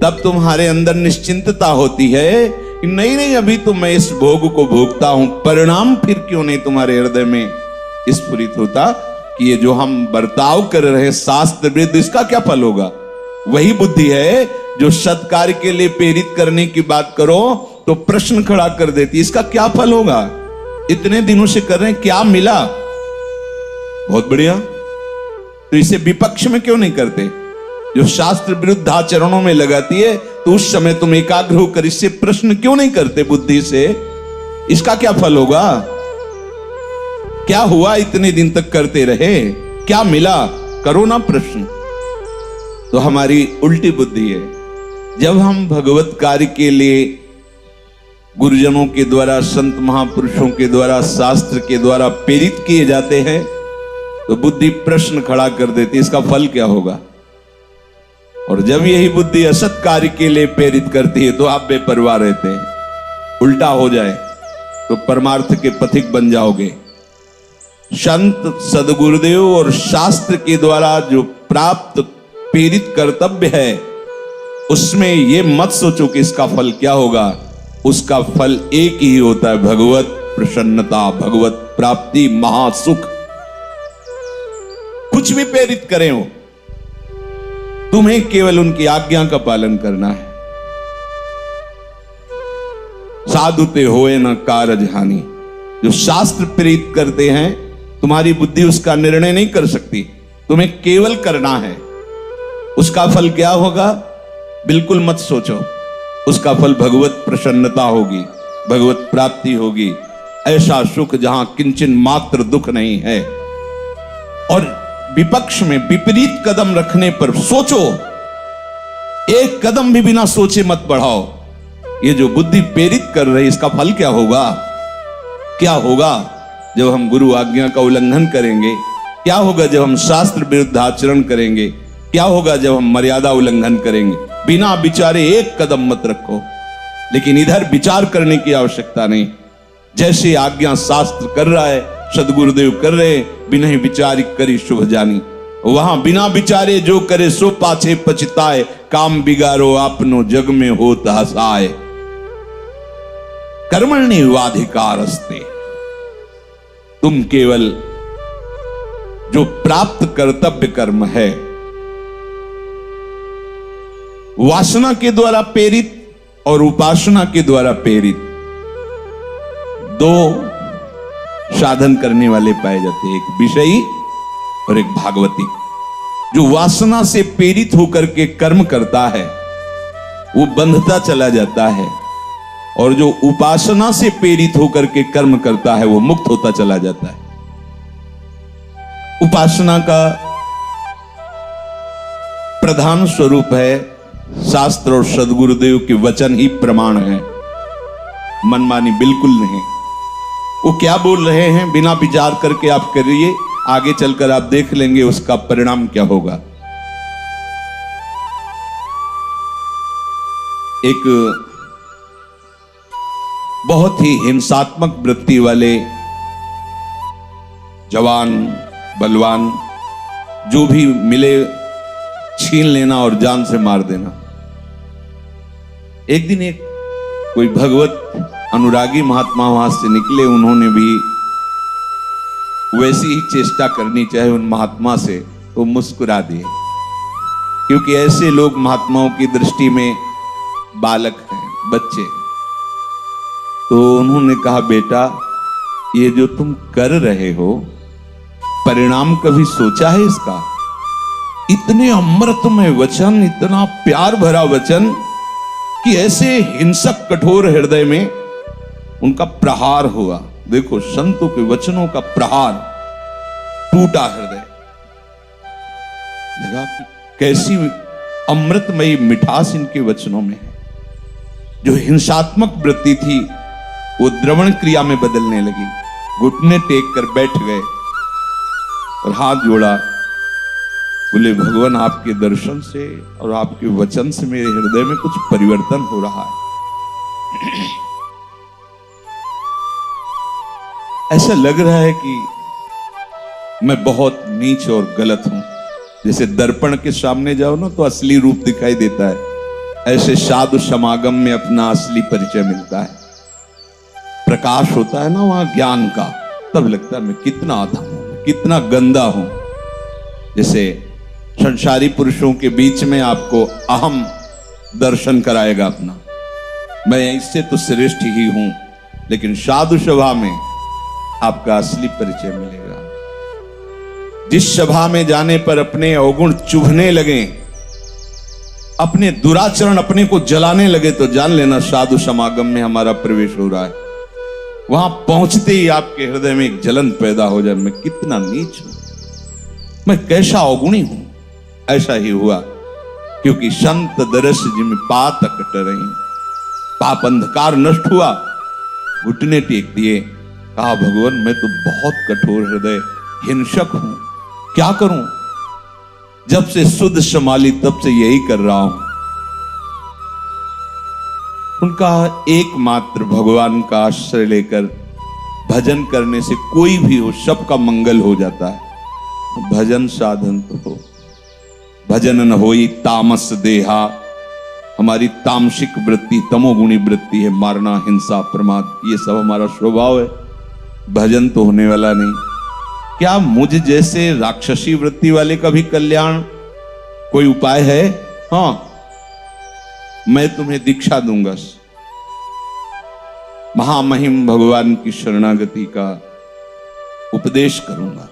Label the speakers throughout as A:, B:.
A: तब तुम्हारे अंदर निश्चिंतता होती है कि नहीं नहीं, अभी तो मैं इस भोग को भोगता हूं। परिणाम फिर क्यों नहीं तुम्हारे हृदय में स्फुरित होता कि ये जो हम बर्ताव कर रहे हैं शास्त्र विरुद्ध, इसका क्या फल होगा? वही बुद्धि है जो सत्कार्य के लिए प्रेरित करने की बात करो तो प्रश्न खड़ा कर देती, इसका क्या फल होगा? इतने दिनों से कर रहे हैं, क्या मिला? बहुत बढ़िया, तो इसे विपक्ष में क्यों नहीं करते? जो शास्त्र विरुद्ध आचरणों में लगाती है तो उस समय तुम एकाग्र होकर इससे प्रश्न क्यों नहीं करते बुद्धि से, इसका क्या फल होगा? क्या हुआ? इतने दिन तक करते रहे, क्या मिला? करो ना प्रश्न। तो हमारी उल्टी बुद्धि है। जब हम भगवत कार्य के लिए गुरुजनों के द्वारा, संत महापुरुषों के द्वारा, शास्त्र के द्वारा प्रेरित किए जाते हैं तो बुद्धि प्रश्न खड़ा कर देती, इसका फल क्या होगा? और जब यही बुद्धि असत कार्य के लिए प्रेरित करती है तो आप बेपरवाह रहते हैं। उल्टा हो जाए तो परमार्थ के पथिक बन जाओगे। संत, सदगुरुदेव और शास्त्र के द्वारा जो प्राप्त प्रेरित कर्तव्य है उसमें ये मत सोचो कि इसका फल क्या होगा। उसका फल एक ही होता है, भगवत प्रसन्नता, भगवत प्राप्ति, महासुख। कुछ भी प्रेरित करें हो, तुम्हें केवल उनकी आज्ञा का पालन करना है। साधुते होए न कारज हानि। जो शास्त्र प्रेरित करते हैं तुम्हारी बुद्धि उसका निर्णय नहीं कर सकती, तुम्हें केवल करना है। उसका फल क्या होगा बिल्कुल मत सोचो। उसका फल भगवत प्रसन्नता होगी, भगवत प्राप्ति होगी, ऐसा सुख जहां किंचन मात्र दुख नहीं है। और विपक्ष में विपरीत कदम रखने पर सोचो, एक कदम भी बिना सोचे मत बढ़ाओ। ये जो बुद्धि प्रेरित कर रही, इसका फल क्या होगा? क्या होगा जब हम गुरु आज्ञा का उल्लंघन करेंगे? क्या होगा जब हम शास्त्र विरुद्ध आचरण करेंगे? क्या होगा जब हम मर्यादा उल्लंघन करेंगे? बिना विचारे एक कदम मत रखो। लेकिन इधर विचार करने की आवश्यकता नहीं। जैसे आज्ञा शास्त्र कर रहा है, सदगुरुदेव कर रहे, बिना ही विचार करी शुभ जानी। वहां बिना विचारे जो करे सो पाछे पछताए, काम बिगारो आपनो जग में होत हसाए। कर्मण्येवाधिकारस्ते। तुम केवल जो प्राप्त कर्तव्य कर्म है, वासना के द्वारा प्रेरित और उपासना के द्वारा प्रेरित, दो साधन करने वाले पाए जाते हैं, एक विषयी और एक भागवती। जो वासना से प्रेरित होकर के कर्म करता है वो बंधता चला जाता है, और जो उपासना से प्रेरित होकर के कर्म करता है वो मुक्त होता चला जाता है। उपासना का प्रधान स्वरूप है शास्त्र और सदगुरुदेव के वचन ही प्रमाण है, मनमानी बिल्कुल नहीं। वो क्या बोल रहे हैं बिना विचार करके आप करिए, आगे चलकर आप देख लेंगे उसका परिणाम क्या होगा। एक बहुत ही हिंसात्मक वृत्ति वाले जवान, बलवान, जो भी मिले छीन लेना और जान से मार देना। एक दिन एक कोई भगवत अनुरागी महात्मा वहां से निकले, उन्होंने भी वैसी ही चेष्टा करनी चाहे उन महात्मा से, तो मुस्कुरा दिए, क्योंकि ऐसे लोग महात्माओं की दृष्टि में बालक हैं, बच्चे हैं। तो उन्होंने कहा, बेटा ये जो तुम कर रहे हो परिणाम कभी सोचा है इसका? इतने अमृतमय वचन, इतना प्यार भरा वचन कि ऐसे हिंसक कठोर हृदय में उनका प्रहार हुआ। देखो संतों के वचनों का प्रहार, टूटा हृदय। लगा कि कैसी अमृतमयी मिठास इनके वचनों में है। जो हिंसात्मक वृत्ति थी वो द्रवण क्रिया में बदलने लगी। घुटने टेक कर बैठ गए और हाथ जोड़ा, बोले भगवान आपके दर्शन से और आपके वचन से मेरे हृदय में कुछ परिवर्तन हो रहा है। ऐसा लग रहा है कि मैं बहुत नीच और गलत हूं। जैसे दर्पण के सामने जाओ ना तो असली रूप दिखाई देता है, ऐसे साधु समागम में अपना असली परिचय मिलता है। प्रकाश होता है ना वहां ज्ञान का, तब लगता है मैं कितना अधम हूं, कितना गंदा हूं। जैसे संसारी पुरुषों के बीच में आपको अहम दर्शन कराएगा अपना, मैं इससे तो श्रेष्ठ ही हूं, लेकिन साधु सभा में आपका असली परिचय मिलेगा। जिस सभा में जाने पर अपने अवगुण चुभने लगे, अपने दुराचरण अपने को जलाने लगे, तो जान लेना साधु समागम में हमारा प्रवेश हो रहा है। वहां पहुंचते ही आपके हृदय में एक जलन पैदा हो जाए, मैं कितना नीच हूं, मैं कैसा अवगुणी हूं। ऐसा ही हुआ, क्योंकि संत दरस जिम पातक टरहीं, पाप अंधकार नष्ट हुआ, घुटने टेक दिए, कहा भगवान मैं तो बहुत कठोर हृदय हिंसक हूं, क्या करूं। जब से शुद्ध संभाली तब से यही कर रहा हूं। उनका एकमात्र भगवान का आश्रय लेकर भजन करने से कोई भी हो सबका मंगल हो जाता है। भजन साधन तो हो, भजन न होई तामस देहा, हमारी तामसिक वृत्ति तमोगुणी वृत्ति है, मारना हिंसा प्रमाद, ये सब हमारा स्वभाव है। भजन तो होने वाला नहीं। क्या मुझ जैसे राक्षसी वृत्ति वाले का भी कल्याण कोई उपाय है? हां, मैं तुम्हें दीक्षा दूंगा, महामहिम भगवान की शरणागति का उपदेश करूंगा,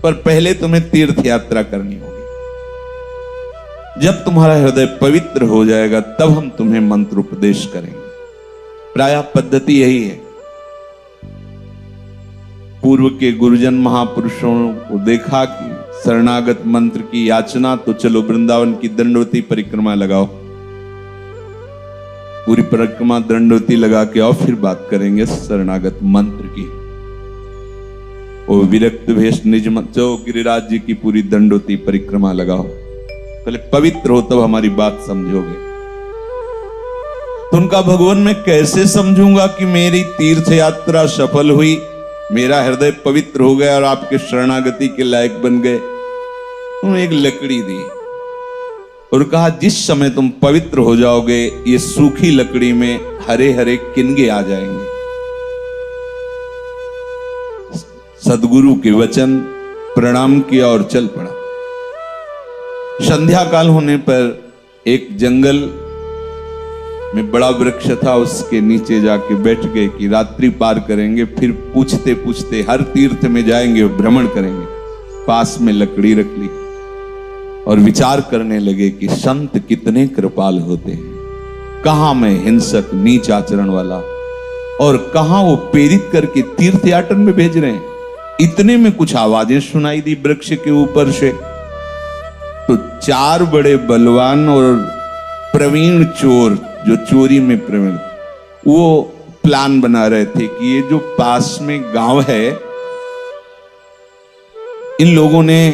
A: पर पहले तुम्हें तीर्थ यात्रा करनी होगी। जब तुम्हारा हृदय पवित्र हो जाएगा तब हम तुम्हें मंत्र उपदेश करेंगे। प्रायः पद्धति यही है। पूर्व के गुरुजन महापुरुषों को देखा कि शरणागत मंत्र की याचना, तो चलो वृंदावन की दंडवती परिक्रमा लगाओ, पूरी परिक्रमा दंडवती लगा के आओ, फिर बात करेंगे शरणागत मंत्र की। वो विरक्त भेष निज जो गिरिराज जी की पूरी दंडवती परिक्रमा लगाओ, पहले पवित्र हो तब हमारी बात समझोगे। तो उनका भगवान मैं कैसे समझूंगा कि मेरी तीर्थ यात्रा सफल हुई, मेरा हृदय पवित्र हो गया और आपके शरणागति के लायक बन गए। उन्होंने एक लकड़ी दी और कहा जिस समय तुम पवित्र हो जाओगे, ये सूखी लकड़ी में हरे हरे किनगे आ जाएंगे। सदगुरु के वचन, प्रणाम किया और चल पड़ा। संध्या काल होने पर एक जंगल में बड़ा वृक्ष था, उसके नीचे जाके बैठ गए कि रात्रि पार करेंगे, फिर पूछते पूछते हर तीर्थ में जाएंगे, भ्रमण करेंगे। पास में लकड़ी रख ली और विचार करने लगे कि संत कितने कृपाल होते हैं, कहां मैं हिंसक नीच आचरण वाला, और कहां वो प्रेरित करके तीर्थ याटन में भेज रहे हैं। इतने में कुछ आवाजें सुनाई दी वृक्ष के ऊपर से, तो चार बड़े बलवान और प्रवीण चोर, जो चोरी में प्रवीण, वो प्लान बना रहे थे कि ये जो पास में गांव है, इन लोगों ने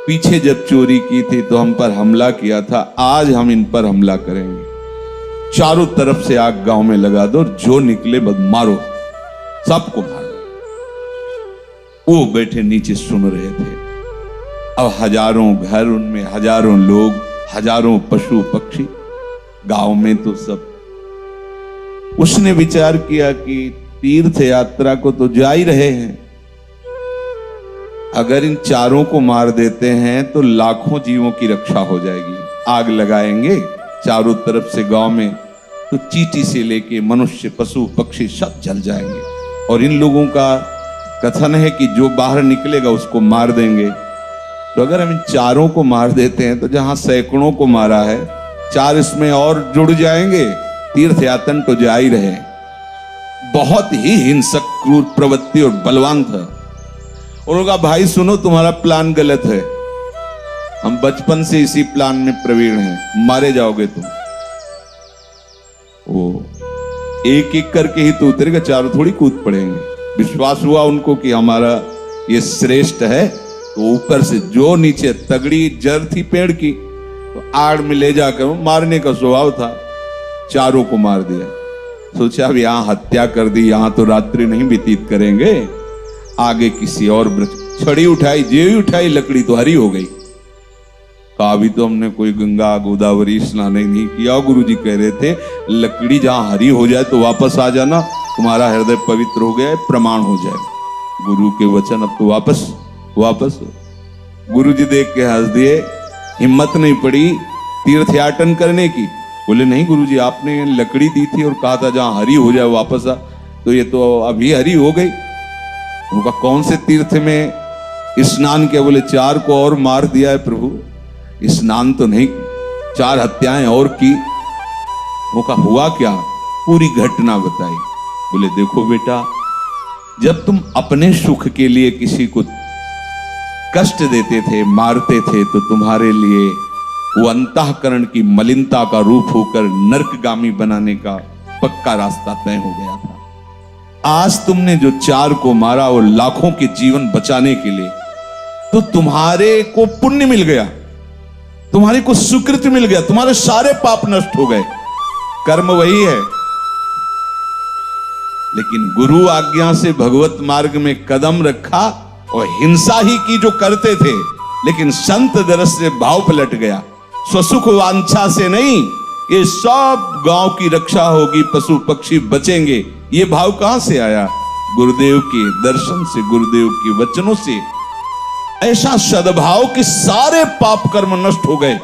A: पीछे जब चोरी की थी तो हम पर हमला किया था, आज हम इन पर हमला करेंगे। चारों तरफ से आग गांव में लगा दो, जो निकले बस मारो, सबको मारो। वो बैठे नीचे सुन रहे थे। अब हजारों घर, उनमें हजारों लोग, हजारों पशु पक्षी, गांव में तो सब। उसने विचार किया कि तीर्थ यात्रा को तो जा ही रहे हैं, अगर इन चारों को मार देते हैं तो लाखों जीवों की रक्षा हो जाएगी। आग लगाएंगे चारों तरफ से गांव में, तो चींटी से लेके मनुष्य पशु पक्षी सब जल जाएंगे। और इन लोगों का कथन है कि जो बाहर निकलेगा उसको मार देंगे। तो अगर हम इन चारों को मार देते हैं तो जहां सैकड़ों को मारा है, चार इसमें और जुड़ जाएंगे, तीर्थ यातन तो जा ही रहे। बहुत ही हिंसक क्रूर प्रवृत्ति और बलवान था। और कहा भाई सुनो, तुम्हारा प्लान गलत है, हम बचपन से इसी प्लान में प्रवीण हैं, मारे जाओगे तुम। वो एक एक करके ही तो उतरेगा, चारों थोड़ी कूद पड़ेंगे। विश्वास हुआ उनको कि हमारा ये श्रेष्ठ है, तो ऊपर से जो नीचे तगड़ी जड़ थी पेड़ की, तो आड़ में ले जाकर मारने का स्वभाव था, चारों को मार दिया। सोचा अब यहां हत्या कर दी, यहां तो रात्रि नहीं व्यतीत करेंगे, आगे किसी और वृक्ष। छड़ी उठाई, जेवी उठाई, लकड़ी तो हरी हो गई। कहा अभी तो हमने कोई गंगा गोदावरी स्नान ही नहीं किया। गुरुजी कह रहे थे लकड़ी जहां हरी हो जाए तो वापस आ जाना, तुम्हारा हृदय पवित्र हो गया है, प्रमाण हो जाए। गुरु के वचन अब तो वापस। गुरुजी देख के हंस दिए, हिम्मत नहीं पड़ी तीर्थयाटन करने की। बोले नहीं गुरुजी, आपने लकड़ी दी थी और कहा था जहां हरी हो जाए वापस आ, तो ये तो अभी हरी हो गई। उनका कौन से तीर्थ में स्नान किया? बोले 4 को और मार दिया है प्रभु, स्नान तो नहीं, 4 हत्याएं और की। वो कहा हुआ क्या? पूरी घटना बताई। बोले देखो बेटा, जब तुम अपने सुख के लिए किसी को कष्ट देते थे, मारते थे, तो तुम्हारे लिए वो अंतःकरण की मलिनता का रूप होकर नरकगामी बनाने का पक्का रास्ता तय हो गया था। आज तुमने जो 4 को मारा और लाखों के जीवन बचाने के लिए, तो तुम्हारे को पुण्य मिल गया, तुम्हारे को सुकृत मिल गया, तुम्हारे सारे पाप नष्ट हो गए। कर्म वही है, लेकिन गुरु आज्ञा से भगवत मार्ग में कदम रखा और हिंसा ही की जो करते थे, लेकिन संत दरस से भाव पलट गया। स्वसुख वांछा से नहीं, ये सब गांव की रक्षा होगी, पशु पक्षी बचेंगे, ये भाव कहां से आया? गुरुदेव के दर्शन से, गुरुदेव के वचनों से। ऐसा सद्भाव कि सारे पाप कर्म नष्ट हो गए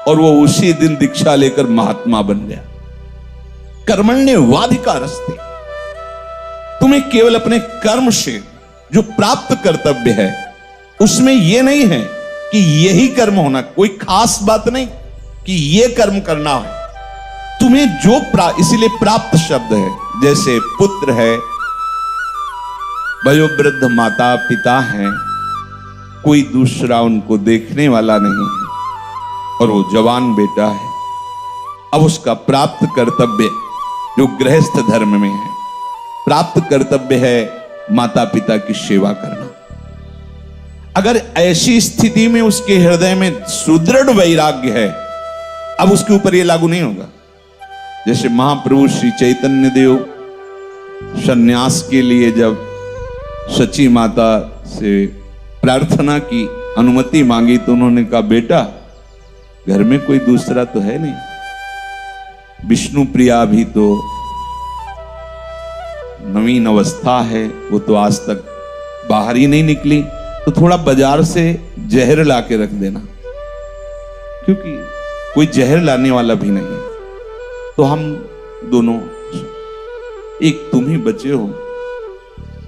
A: और वो उसी दिन दीक्षा लेकर महात्मा बन गया। कर्मण्येवाधिकारस्ते, तुम्हें केवल अपने कर्म से जो प्राप्त कर्तव्य है उसमें यह नहीं है कि यही कर्म होना, कोई खास बात नहीं कि यह कर्म करना है तुम्हें जो इसीलिए प्राप्त शब्द है। जैसे पुत्र है, वयोवृद्ध माता पिता हैं, कोई दूसरा उनको देखने वाला नहीं है और वो जवान बेटा है। अब उसका प्राप्त कर्तव्य जो गृहस्थ धर्म में है, प्राप्त कर्तव्य है माता पिता की सेवा करना। अगर ऐसी स्थिति में उसके हृदय में सुदृढ़ वैराग्य है, अब उसके ऊपर यह लागू नहीं होगा। जैसे महाप्रभु श्री चैतन्य देव सन्यास के लिए जब सची माता से प्रार्थना की, अनुमति मांगी, तो उन्होंने कहा बेटा घर में कोई दूसरा तो है नहीं, विष्णु प्रिया भी तो नवीन अवस्था है, वो तो आज तक बाहर ही नहीं निकली, तो थोड़ा बाजार से जहर ला के रख देना, क्योंकि कोई जहर लाने वाला भी नहीं है। तो हम दोनों, एक तुम ही बचे हो,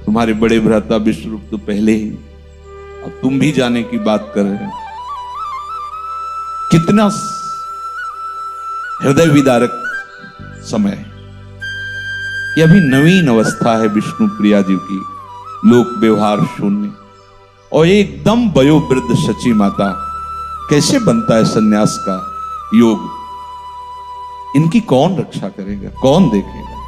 A: तुम्हारे बड़े भ्राता विश्वरूप तो पहले ही, अब तुम भी जाने की बात कर रहे हो। कितना हृदय विदारक समय है। यह अभी नवीन अवस्था है विष्णु प्रिया जी की, लोक व्यवहार शून्य, और एकदम वयोवृद्ध सची माता, कैसे बनता है सन्यास का योग? इनकी कौन रक्षा करेगा, कौन देखेगा?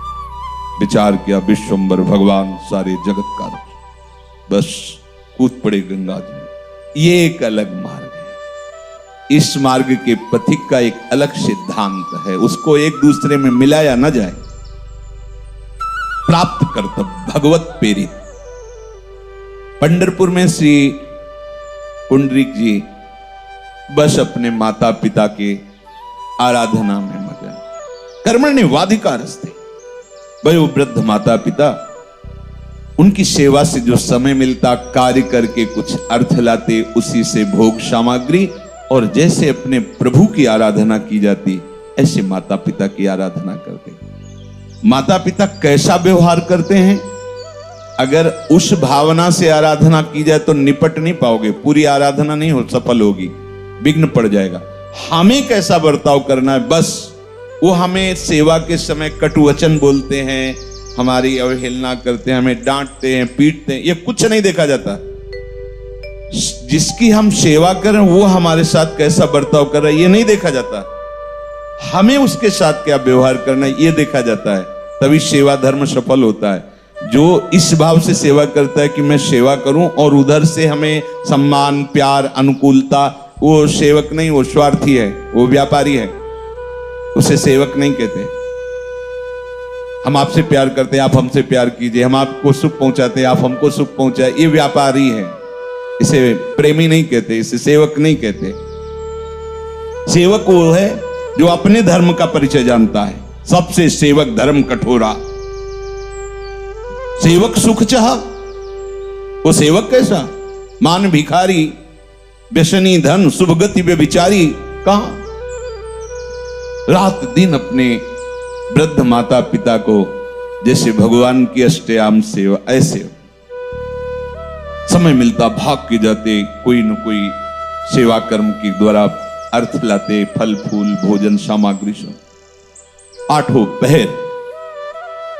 A: विचार किया विश्वंबर भगवान सारे जगत का रक्षा, बस कूद पड़े गंगा जी। ये एक अलग मार्ग है, इस मार्ग के पथिक का एक अलग सिद्धांत है, उसको एक दूसरे में मिलाया न जाए। प्राप्त कर्तव्य भगवत प्रेरित। पंढरपुर में श्री पुंडरीक जी बस अपने माता पिता के आराधना में मगन, कर्मण्येवाधिकारस्ते। वयोवृद्ध माता पिता, उनकी सेवा से जो समय मिलता कार्य करके कुछ अर्थ लाते, उसी से भोग सामग्री, और जैसे अपने प्रभु की आराधना की जाती ऐसे माता पिता की आराधना करते। माता पिता कैसा व्यवहार करते हैं, अगर उस भावना से आराधना की जाए तो निपट नहीं पाओगे, पूरी आराधना नहीं हो सफल होगी, विघ्न पड़ जाएगा। हमें कैसा बर्ताव करना है, बस वो हमें सेवा के समय कटुवचन बोलते हैं, हमारी अवहेलना करते हैं, हमें डांटते हैं, पीटते हैं, ये कुछ नहीं देखा जाता। जिसकी हम सेवा करें वो हमारे साथ कैसा बर्ताव कर रहा है ये नहीं देखा जाता, हमें उसके साथ क्या व्यवहार करना है ये देखा जाता है, तभी सेवा धर्म सफल होता है। जो इस भाव से सेवा करता है कि मैं सेवा करूं और उधर से हमें सम्मान प्यार अनुकूलता, वो सेवक नहीं, वो स्वार्थी है, वो व्यापारी है, उसे सेवक नहीं कहते। हम आपसे प्यार करते हैं, आप हमसे प्यार कीजिए, हम आपको सुख पहुंचाते हैं, आप हमको सुख पहुंचाए, ये व्यापारी है, इसे प्रेमी नहीं कहते, इसे सेवक नहीं कहते। सेवक वो है जो अपने धर्म का परिचय जानता है। सबसे सेवक धर्म कठोरा। सेवक सुख चाह, वो सेवक कैसा? मान भिखारी, व्यसनी धन, शुभ गति व्यभिचारी। कहां? रात दिन अपने वृद्ध माता पिता को जैसे भगवान की अष्टयाम सेवा, ऐसे समय मिलता भाग के जाते, कोई न कोई सेवा कर्म के द्वारा अर्थ लाते, फल फूल भोजन सामग्री सब। आठों पहर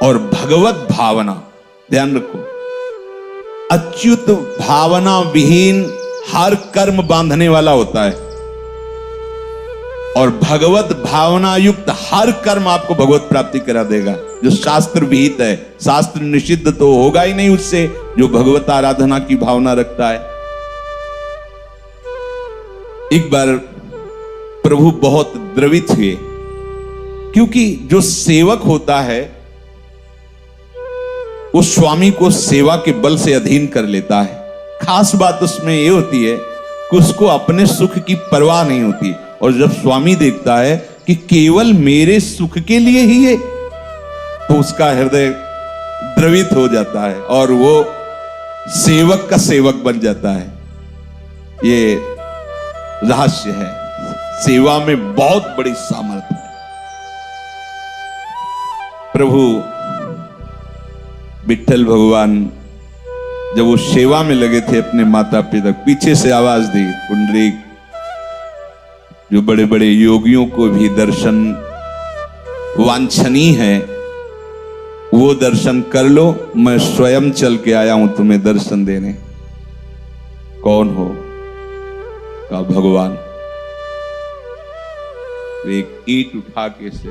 A: और भगवत भावना, ध्यान रखो, अच्युत भावना विहीन हर कर्म बांधने वाला होता है, और भगवत भावना युक्त हर कर्म आपको भगवत प्राप्ति करा देगा। जो शास्त्र विहित है, शास्त्र निषिद्ध तो होगा ही नहीं उससे, जो भगवत आराधना की भावना रखता है। एक बार प्रभु बहुत द्रवित हुए, क्योंकि जो सेवक होता है वो स्वामी को सेवा के बल से अधीन कर लेता है। खास बात उसमें यह होती है कि उसको अपने सुख की परवाह नहीं होती, और जब स्वामी देखता है कि केवल मेरे सुख के लिए ही है, तो उसका हृदय द्रवित हो जाता है और वो सेवक का सेवक बन जाता है। ये रहस्य है, सेवा में बहुत बड़ी सामर्थ्य है। प्रभु विट्ठल भगवान जब वो सेवा में लगे थे अपने माता पिता, पीछे से आवाज दी, पुंडरीक, जो बड़े बड़े योगियों को भी दर्शन वांछनीय है वो दर्शन कर लो, मैं स्वयं चल के आया हूं तुम्हें दर्शन देने। कौन हो? का भगवान। एक ईंट उठा के से,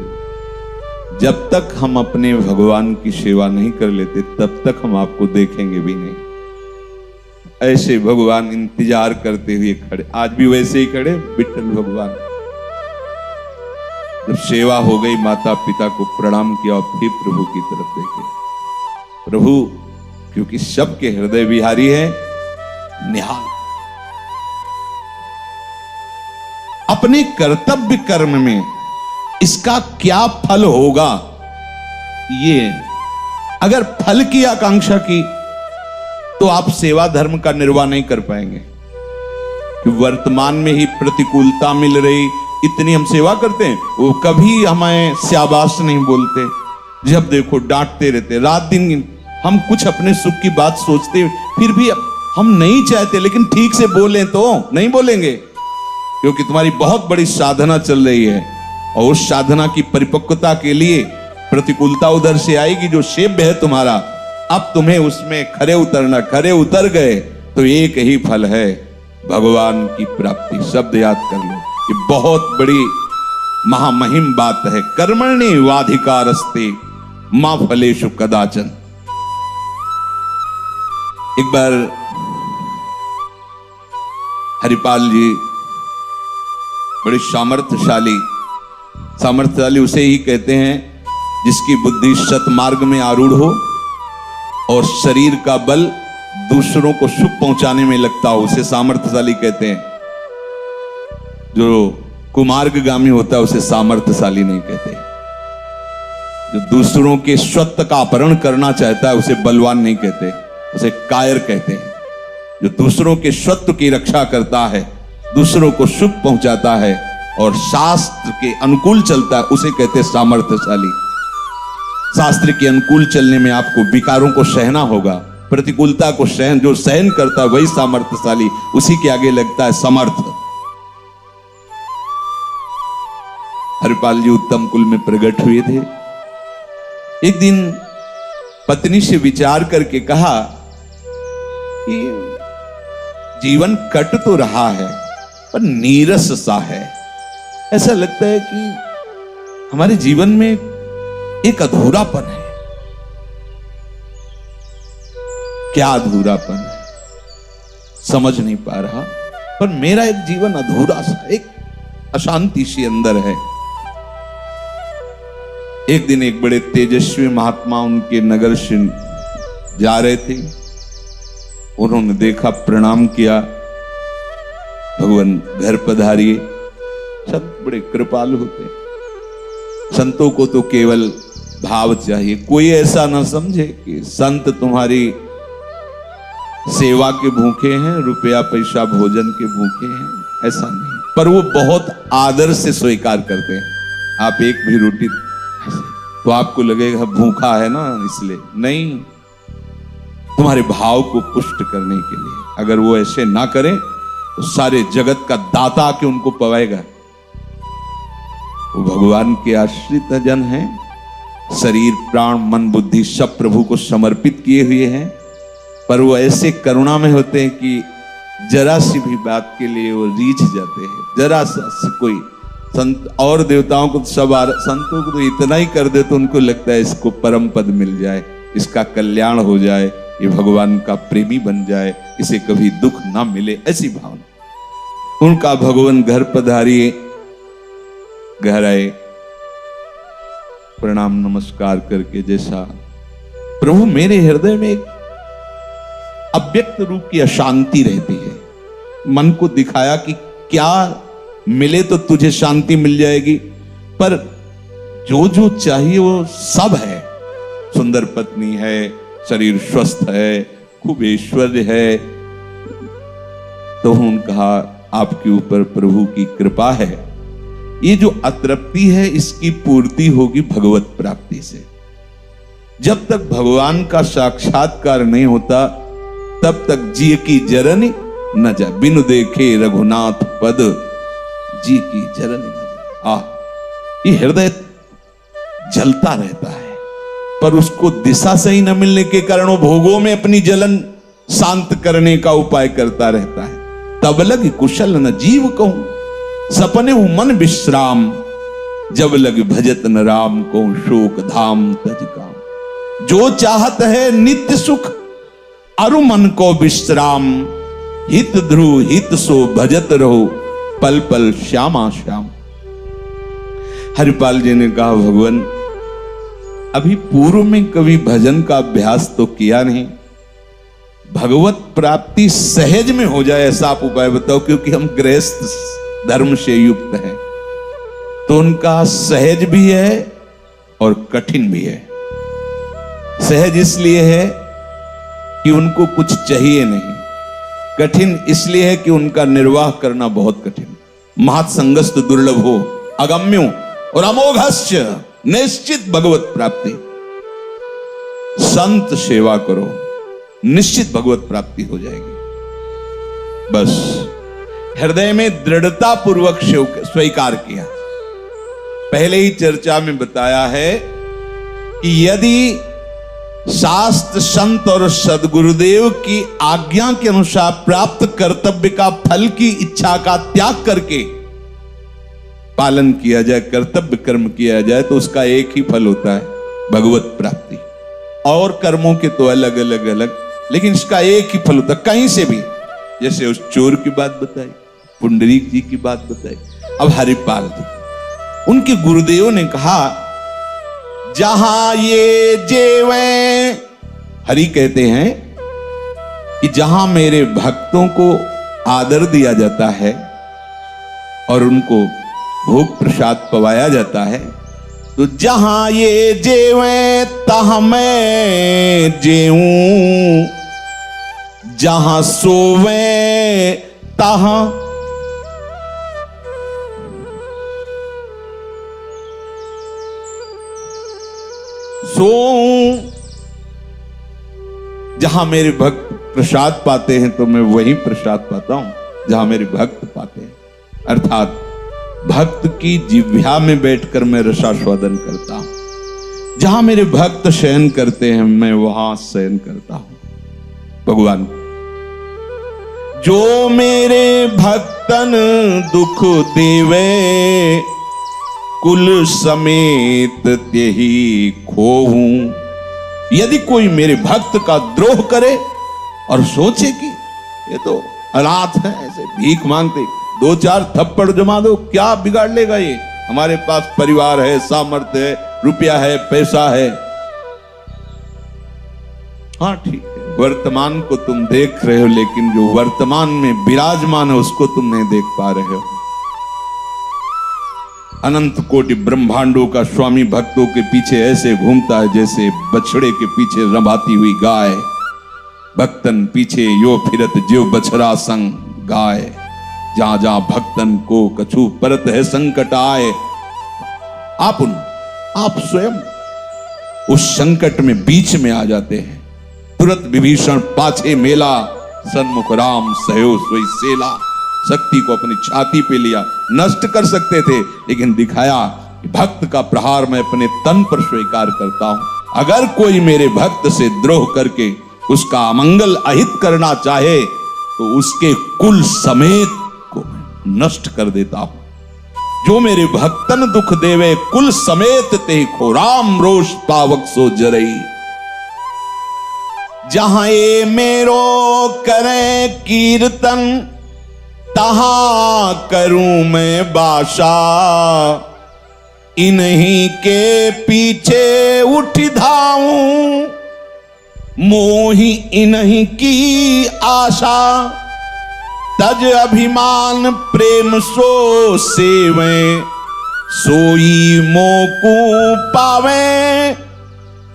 A: जब तक हम अपने भगवान की सेवा नहीं कर लेते तब तक हम आपको देखेंगे भी नहीं। ऐसे भगवान इंतजार करते हुए खड़े, आज भी वैसे ही खड़े विट्ठल भगवान। जब सेवा हो गई, माता पिता को प्रणाम किया और फिर प्रभु की तरफ देखे। प्रभु, क्योंकि सबके हृदय विहारी है, निहाल। अपने कर्तव्य कर्म में इसका क्या फल होगा, ये अगर फल की आकांक्षा की तो आप सेवा धर्म का निर्वाह नहीं कर पाएंगे। कि वर्तमान में ही प्रतिकूलता मिल रही, इतनी हम सेवा करते हैं, वो कभी हमें शाबाश नहीं बोलते, जब देखो डांटते रहते रात दिन। हम कुछ अपने सुख की बात सोचते, फिर भी हम नहीं चाहते, लेकिन ठीक से बोलें तो नहीं बोलेंगे, क्योंकि तुम्हारी बहुत बड़ी साधना चल रही है, और उस साधना की परिपक्वता के लिए प्रतिकूलता उधर से आएगी। जो सेव्य है तुम्हारा, अब तुम्हें उसमें खरे उतरना, खरे उतर गए तो एक ही फल है, भगवान की प्राप्ति। शब्द याद कर लो, ये बहुत बड़ी महामहिम बात है। कर्मण्येवाधिकारस्ते मा फलेषु कदाचन। एक बार हरिपाल जी बड़े सामर्थ्यशाली उसे ही कहते हैं जिसकी बुद्धि सतमार्ग में आरूढ़ हो और शरीर का बल दूसरों को सुख पहुंचाने में लगता हो, उसे सामर्थ्यशाली कहते हैं। जो कुमार्गगामी होता है उसे सामर्थ्यशाली नहीं कहते। जो दूसरों के स्वत्व का अपहरण करना चाहता है उसे बलवान नहीं कहते, उसे कायर कहते हैं। जो दूसरों के स्वत्व की रक्षा करता है, दूसरों को सुख पहुंचाता है और शास्त्र के अनुकूल चलता है, उसे कहते हैं सामर्थ्यशाली। शास्त्र के अनुकूल चलने में आपको विकारों को सहना होगा, प्रतिकूलता को जो सहन करता है वही सामर्थ्यशाली, उसी के आगे लगता है समर्थ। हरिपाल जी उत्तम कुल में प्रकट हुए थे। एक दिन पत्नी से विचार करके कहा कि जीवन कट तो रहा है पर नीरस सा है। ऐसा लगता है कि हमारे जीवन में एक अधूरापन है। क्या अधूरापन है समझ नहीं पा रहा, पर मेरा एक जीवन अधूरा सा, एक अशांति सी अंदर है। एक दिन एक बड़े तेजस्वी महात्मा उनके नगर से जा रहे थे, उन्होंने देखा, प्रणाम किया, भगवान घर पधारिए। सब बड़े कृपालु होते हैं। संतों को तो केवल भाव चाहिए। कोई ऐसा ना समझे कि संत तुम्हारी सेवा के भूखे हैं, रुपया पैसा भोजन के भूखे हैं, ऐसा नहीं। पर वो बहुत आदर से स्वीकार करते हैं। आप एक भी रोटी तो आपको लगेगा भूखा है ना, इसलिए नहीं, तुम्हारे भाव को पुष्ट करने के लिए। अगर वो ऐसे ना करें तो सारे जगत का दाता आके उनको पवाएगा। वो भगवान के आश्रित जन हैं, शरीर प्राण मन बुद्धि सब प्रभु को समर्पित किए हुए हैं, पर वो ऐसे करुणा में होते हैं कि जरा सी भी बात के लिए वो रीझ जाते हैं। जरा सा कोई संत और देवताओं को सब संतों को तो इतना ही कर दे तो उनको लगता है इसको परम पद मिल जाए, इसका कल्याण हो जाए, ये भगवान का प्रेमी बन जाए, इसे कभी दुख ना मिले, ऐसी भावना। उनका भगवान घर पधारिए, घर आए, प्रणाम नमस्कार करके, जैसा प्रभु मेरे हृदय में एक अव्यक्त रूप की अशांति रहती है। मन को दिखाया कि क्या मिले तो तुझे शांति मिल जाएगी, पर जो जो चाहिए वो सब है। सुंदर पत्नी है, शरीर स्वस्थ है, खूब ऐश्वर्य है। तो उन्होंने कहा आपके ऊपर प्रभु की कृपा है, ये जो अतृप्ति है इसकी पूर्ति होगी भगवत प्राप्ति से। जब तक भगवान का साक्षात्कार नहीं होता तब तक जी की जरनी न जाए। बिनु देखे रघुनाथ पद जी की जरनी न जाए। ये हृदय जलता रहता है, पर उसको दिशा सही न मिलने के कारण वो भोगों में अपनी जलन शांत करने का उपाय करता रहता है। तब लग कुशल न जीव कहूं, सपने हूं मन विश्राम, जब लग भजत न राम को शोक धाम तज काम। जो चाहत है नित्य सुख, अरु मन को विश्राम, हित ध्रुव हित सो भजत रहो, पल पल श्यामा श्याम। हरिपाल जी ने कहा भगवान अभी पूर्व में कभी भजन का अभ्यास तो किया नहीं, भगवत प्राप्ति सहज में हो जाए ऐसा आप उपाय बताओ, क्योंकि हम गृहस्थ धर्म से युक्त हैं। तो उनका सहज भी है और कठिन भी है। सहज इसलिए है कि उनको कुछ चाहिए नहीं, कठिन इसलिए है कि उनका निर्वाह करना बहुत कठिन। महत्संगस्त दुर्लभ हो, अगम्यो और अमोघस्य निश्चित भगवत प्राप्ति। संत सेवा करो, निश्चित भगवत प्राप्ति हो जाएगी। बस हृदय में दृढ़ता पूर्वक स्वीकार किया। पहले ही चर्चा में बताया है कि यदि शास्त्र संत और सदगुरुदेव की आज्ञा के अनुसार प्राप्त कर्तव्य का फल की इच्छा का त्याग करके पालन किया जाए, कर्तव्य कर्म किया जाए, तो उसका एक ही फल होता है, भगवत प्राप्ति। और कर्मों के तो अलग अलग अलग, लेकिन इसका एक ही फल होता है कहीं से भी। जैसे उस चोर की बात बताई, पुंडरीक जी की बात बताई, अब हरिपाल जी, उनके गुरुदेव ने कहा जहां ये जेवे, हरि कहते हैं कि जहां मेरे भक्तों को आदर दिया जाता है और उनको भोग प्रसाद पवाया जाता है, तो जहां ये जेवे तहां मैं जेऊं, जहां सोवे तहां सोऊं। जहां मेरे भक्त प्रसाद पाते हैं तो मैं वही प्रसाद पाता हूं जहां मेरे भक्त पाते हैं। अर्थात भक्त की जिह्वा में बैठकर मैं रसास्वादन करता हूं। जहां मेरे भक्त शयन करते हैं मैं वहां शयन करता हूं। भगवान जो मेरे भक्तन दुख देवे, कुल समेत त्यही खोहूं। यदि कोई मेरे भक्त का द्रोह करे और सोचे कि ये तो अनाथ है, ऐसे भीख मांगते, दो चार थप्पड़ जमा दो, क्या बिगाड़ लेगा ये, हमारे पास परिवार है, सामर्थ्य है, रुपया है, पैसा है। हाँ ठीक है, वर्तमान को तुम देख रहे हो, लेकिन जो वर्तमान में विराजमान है उसको तुम नहीं देख पा रहे हो। अनंत कोटि ब्रह्मांडों का स्वामी भक्तों के पीछे ऐसे घूमता है जैसे बछड़े के पीछे रंभाती हुई गाय। भक्तन पीछे यो फिरत ज्यो बछड़ा संग गाय, जहां जहां भक्तन को कछु परत है संकट आए। आप स्वयं उस संकट में बीच में आ जाते हैं। तुरंत विभीषण पाछे मेला, सन्मुख राम सहयो सोई सेला। शक्ति को अपनी छाती पे लिया, नष्ट कर सकते थे लेकिन दिखाया कि भक्त का प्रहार मैं अपने तन पर स्वीकार करता हूं। अगर कोई मेरे भक्त से द्रोह करके उसका अमंगल अहित करना चाहे तो उसके कुल समेत को नष्ट कर देता हूं। जो मेरे भक्तन दुख देवे कुल समेत ते खो, राम रोष पावक सो जरई। जहां ये मेरो करे कीर्तन तहां करूं मैं बाशा। इन्हीं के पीछे उठ धाऊं, मोही इन्हीं की आशा। तज अभिमान प्रेम सो सेवे, सोई मोकू पावे।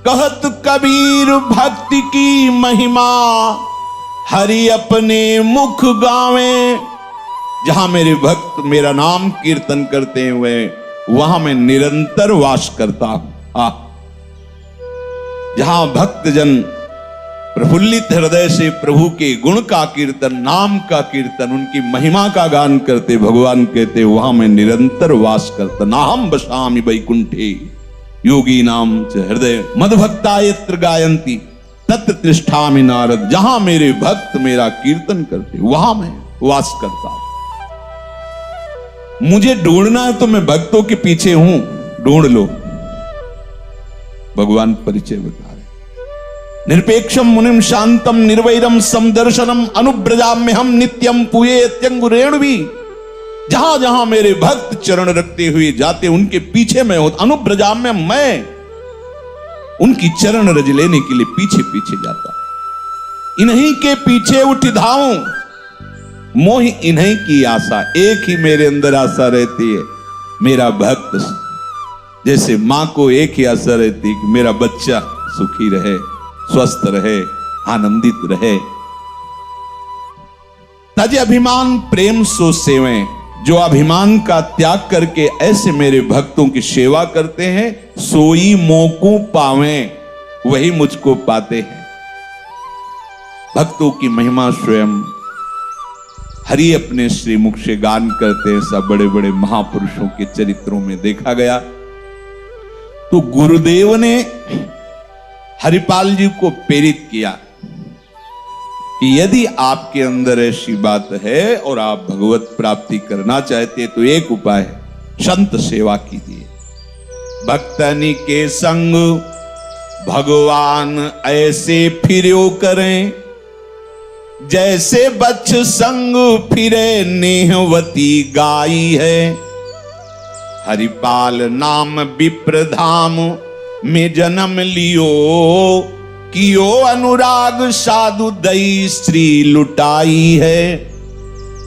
A: कहत कबीर भक्ति की महिमा, हरि अपने मुख गावे। जहां मेरे भक्त मेरा नाम कीर्तन करते हुए वहां मैं निरंतर वास करता हूं। जहां भक्तजन प्रफुल्लित हृदय से प्रभु के गुण का कीर्तन, नाम का कीर्तन, उनकी महिमा का गान करते, भगवान कहते वहां मैं निरंतर वास करता। नाहम बसामि वैकुंठे योगी नाम च हृदय मदभक्ता यत्र गायंती तत्र तिष्ठामि नारद। जहां मेरे भक्त मेरा कीर्तन करते वहां मैं वास करता हूं। मुझे ढूंढना है तो मैं भक्तों के पीछे हूं, ढूंढ लो। भगवान परिचय बता रहे। निरपेक्षम मुनिम शांतम निर्वैरम समदर्शनम अनुब्रजाम्य हम नित्यम पूये त्यंगुरेणुवी। जहां जहां मेरे भक्त चरण रखते हुए जाते उनके पीछे मैं हूं। अनुब्रजाम्य मैं उनकी चरण रज लेने के लिए पीछे पीछे जाता। इन्हीं के पीछे उठ धाऊं, मोहि इन्हीं की आशा। एक ही मेरे अंदर आशा रहती है, मेरा भक्त। जैसे मां को एक ही आशा रहती है कि मेरा बच्चा सुखी रहे, स्वस्थ रहे, आनंदित रहे। तज अभिमान प्रेम सो सेवें। जो अभिमान का त्याग करके ऐसे मेरे भक्तों की सेवा करते हैं, सोई मोकू पावें, वही मुझको पाते हैं। भक्तों की महिमा स्वयं हरि अपने श्रीमुख से गान करते हैं। सब बड़े बड़े महापुरुषों के चरित्रों में देखा गया। तो गुरुदेव ने हरिपाल जी को प्रेरित किया कि यदि आपके अंदर ऐसी बात है और आप भगवत प्राप्ति करना चाहते हैं तो एक उपाय है, संत सेवा कीजिए। भक्तनी के संग भगवान ऐसे फिरो करें, जैसे बच्च संग फिरे नेहवती गाई है। हरिपाल नाम विप्रधाम में जन्म लियो, कियो अनुराग साधु दई स्त्री लुटाई है।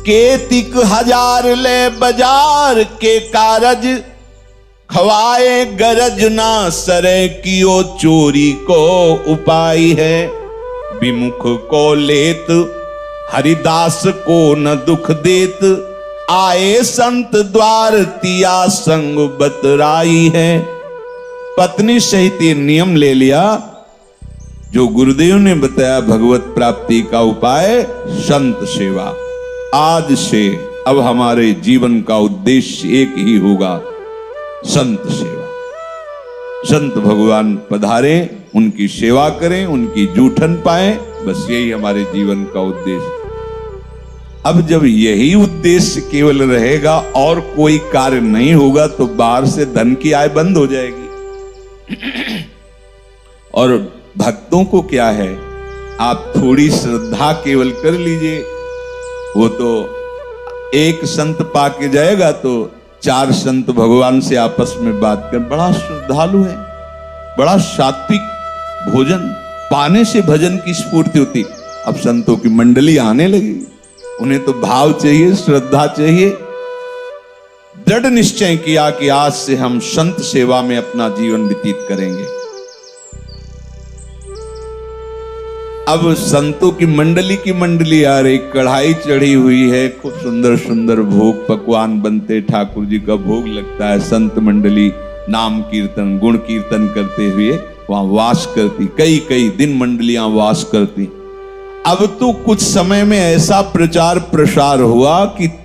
A: केतिक हजार ले बाजार के कारज, खवाए गरज ना सरे कियो चोरी को उपाय है। विमुख को लेत हरिदास को न दुख देत, आए संत द्वार तिया संग बतराई है। पत्नी सहित ये नियम ले लिया जो गुरुदेव ने बताया भगवत प्राप्ति का उपाय, संत सेवा। आज से अब हमारे जीवन का उद्देश्य एक ही होगा, संत सेवा। संत भगवान पधारे, उनकी सेवा करें, उनकी जूठन पाएं, बस यही हमारे जीवन का उद्देश्य। अब जब यही उद्देश्य केवल रहेगा और कोई कार्य नहीं होगा तो बाहर से धन की आय बंद हो जाएगी। और भक्तों को क्या है, आप थोड़ी श्रद्धा केवल कर लीजिए, वो तो एक संत पाके जाएगा तो चार संत भगवान से आपस में बात कर, बड़ा श्रद्धालु है, बड़ा सात्विक, भोजन पाने से भजन की स्फूर्ति होती। अब संतों की मंडली आने लगी, उन्हें तो भाव चाहिए, श्रद्धा चाहिए, दृढ़ निश्चय किया कि आज से हम संत सेवा में अपना जीवन व्यतीत करेंगे। अब संतों की मंडली आ रही, कढ़ाई चढ़ी हुई है, खूब सुंदर सुंदर भोग पकवान बनते, ठाकुर जी का भोग लगता है। संत मंडली नाम कीर्तन गुण कीर्तन करते हुए वहां वास करती, कई कई दिन मंडलियां वास करती। अब तो कुछ समय में ऐसा प्रचार प्रसार हुआ कि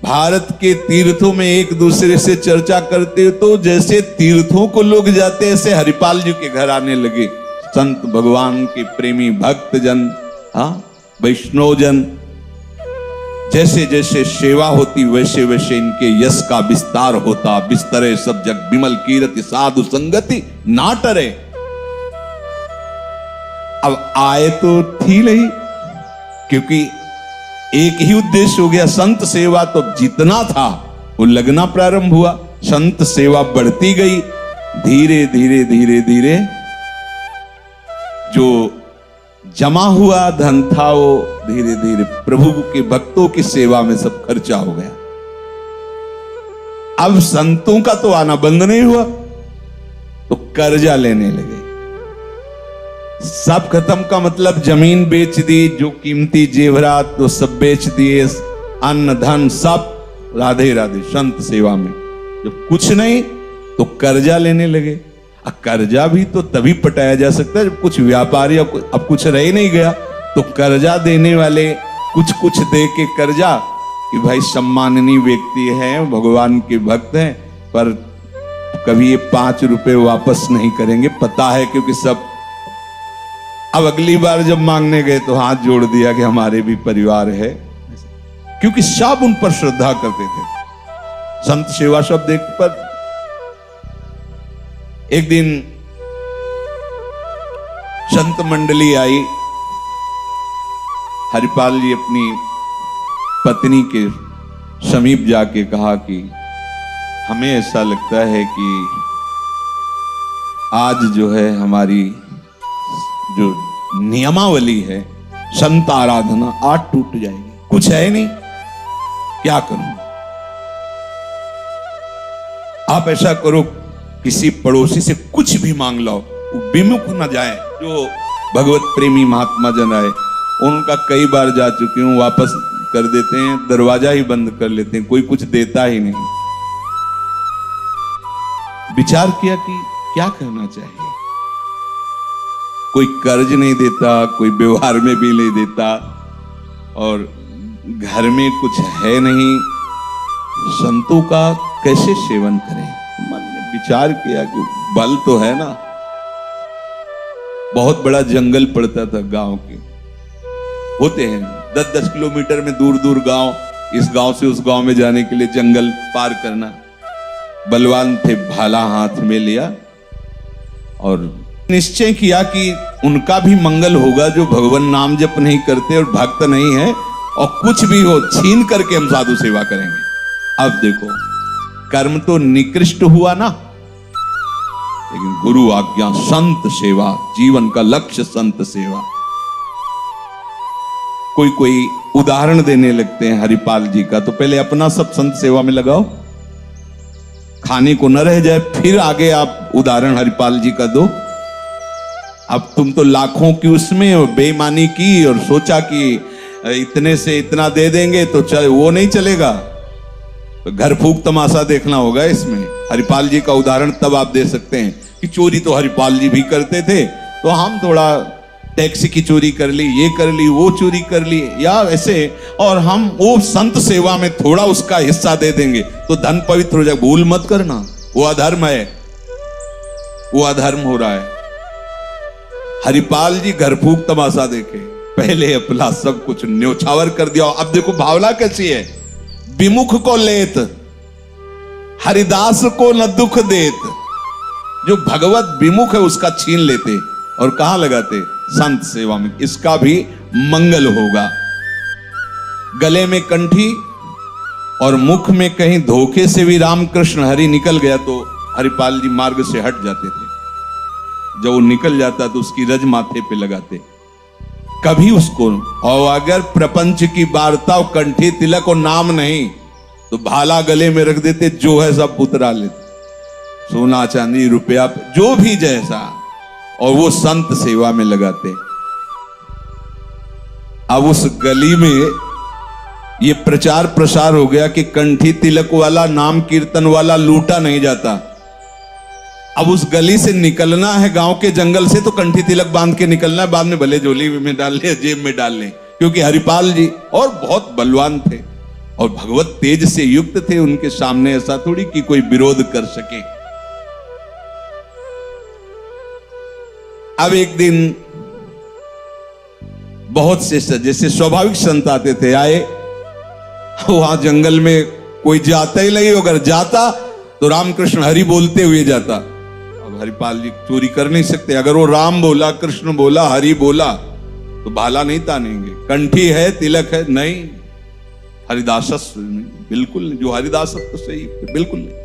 A: भारत के तीर्थों में एक दूसरे से चर्चा करते तो जैसे तीर्थों को लोग जाते ऐसे हरिपाल जी के घर आने लगे संत भगवान के प्रेमी भक्त जन, वैष्णव जन। जैसे जैसे सेवा होती वैसे वैसे इनके यश का विस्तार होता। बिस्तरे सब जग विमल कीरति साधु संगति ना टरे। अब आए तो थी नहीं, क्योंकि एक ही उद्देश्य हो गया, संत सेवा तो जितना था वो लगना प्रारंभ हुआ। संत सेवा बढ़ती गई, धीरे धीरे धीरे धीरे जो जमा हुआ धन था वो धीरे धीरे प्रभु के भक्तों की सेवा में सब खर्चा हो गया। अब संतों का तो आना बंद नहीं हुआ, तो कर्जा लेने लगे। सब खत्म का मतलब जमीन बेच दी, जो कीमती जेवरात तो सब बेच दिए, अन्न धन सब राधे राधे संत सेवा में। जब कुछ नहीं तो कर्जा लेने लगे। अब कर्जा भी तो तभी पटाया जा सकता है जब कुछ व्यापारी, अब कुछ रह ही नहीं गया, तो कर्जा देने वाले कुछ कुछ दे के कर्जा कि भाई सम्माननीय व्यक्ति है, भगवान के भक्त हैं, पर कभी ये 5 रुपए वापस नहीं करेंगे, पता है, क्योंकि सब। अब अगली बार जब मांगने गए तो हाथ जोड़ दिया कि हमारे भी परिवार है, क्योंकि सब उन पर श्रद्धा करते थे। संत सेवा शब्द एक पर। एक दिन संत मंडली आई, हरिपाल जी अपनी पत्नी के समीप जाके कहा कि हमें ऐसा लगता है कि आज जो है हमारी जो नियमावली है संत आराधना आज टूट जाएगी, कुछ है नहीं, क्या करूं? आप ऐसा करो, किसी पड़ोसी से कुछ भी मांग लो, विमुख न जाए। जो भगवत प्रेमी महात्मा जन आए, उनका कई बार जा चुकी हूं, वापस कर देते हैं, दरवाजा ही बंद कर लेते हैं, कोई कुछ देता ही नहीं। विचार किया कि क्या करना चाहिए। कोई कर्ज नहीं देता, कोई व्यवहार में भी नहीं देता, और घर में कुछ है नहीं, संतों का कैसे सेवन करें। मन में विचार किया कि बल तो है ना, बहुत बड़ा जंगल पड़ता था गांव के, होते हैं 10-10 किलोमीटर में दूर दूर गांव, इस गांव से उस गांव में जाने के लिए जंगल पार करना। बलवान थे, भाला हाथ में लिया और निश्चय किया कि उनका भी मंगल होगा जो भगवान नाम जप नहीं करते और भक्त नहीं है, और कुछ भी हो छीन करके हम साधु सेवा करेंगे। अब देखो, कर्म तो निकृष्ट हुआ ना, लेकिन गुरु आज्ञा संत सेवा, जीवन का लक्ष्य संत सेवा। कोई कोई उदाहरण देने लगते हैं हरिपाल जी का, तो पहले अपना सब संत सेवा में लगाओ, खाने को न रह जाए, फिर आगे आप उदाहरण हरिपाल जी का दो। अब तुम तो लाखों की उसमें बेईमानी की और सोचा कि इतने से इतना दे देंगे तो चल, वो नहीं चलेगा, तो घर फूक तमाशा देखना होगा इसमें। हरिपाल जी का उदाहरण तब आप दे सकते हैं कि चोरी तो हरिपाल जी भी करते थे, तो हम थोड़ा टैक्सी की चोरी कर ली, ये कर ली, वो चोरी कर ली, या ऐसे, और हम वो संत सेवा में थोड़ा उसका हिस्सा दे देंगे तो धन पवित्र हो जाए। भूल मत करना, वो अधर्म है, वो अधर्म हो रहा है। हरिपाल जी घर फूक तमाशा देखे, पहले अपना सब कुछ न्योछावर कर दिया। अब देखो भावना कैसी है, विमुख को लेत हरिदास को न दुख देत। जो भगवत विमुख है उसका छीन लेते और कहां लगाते, संत सेवा में। इसका भी मंगल होगा। गले में कंठी और मुख में कहीं धोखे से भी रामकृष्ण हरि निकल गया तो हरिपाल जी मार्ग से हट जाते थे। जब वो निकल जाता तो उसकी रज माथे पे लगाते, कभी उसको। और अगर प्रपंच की वार्ता कंठी तिलक और नाम नहीं, तो भाला गले में रख देते, जो है सब उतरा लेते, सोना चांदी रुपया जो भी जैसा, और वो संत सेवा में लगाते। अब उस गली में ये प्रचार प्रसार हो गया कि कंठी तिलक वाला, नाम कीर्तन वाला लूटा नहीं जाता। अब उस गली से निकलना है गांव के जंगल से, तो कंठी तिलक बांध के निकलना है, बाद में भले झोली में डाल ले, जेब में डाल ले, क्योंकि हरिपाल जी और बहुत बलवान थे और भगवत तेज से युक्त थे। उनके सामने ऐसा थोड़ी कि कोई विरोध कर सके। अब एक दिन बहुत से जैसे स्वाभाविक संत आते थे, आए, वहां जंगल में कोई जाता ही नहीं, अगर जाता तो रामकृष्ण हरि बोलते हुए जाता। अब हरिपाल जी चोरी कर नहीं सकते, अगर वो राम बोला, कृष्ण बोला, हरि बोला तो भाला नहीं तानेंगे। कंठी है, तिलक है, नहीं, हरिदासत्व नहीं, बिल्कुल नहीं। जो हरिदासत्व सही, बिल्कुल नहीं।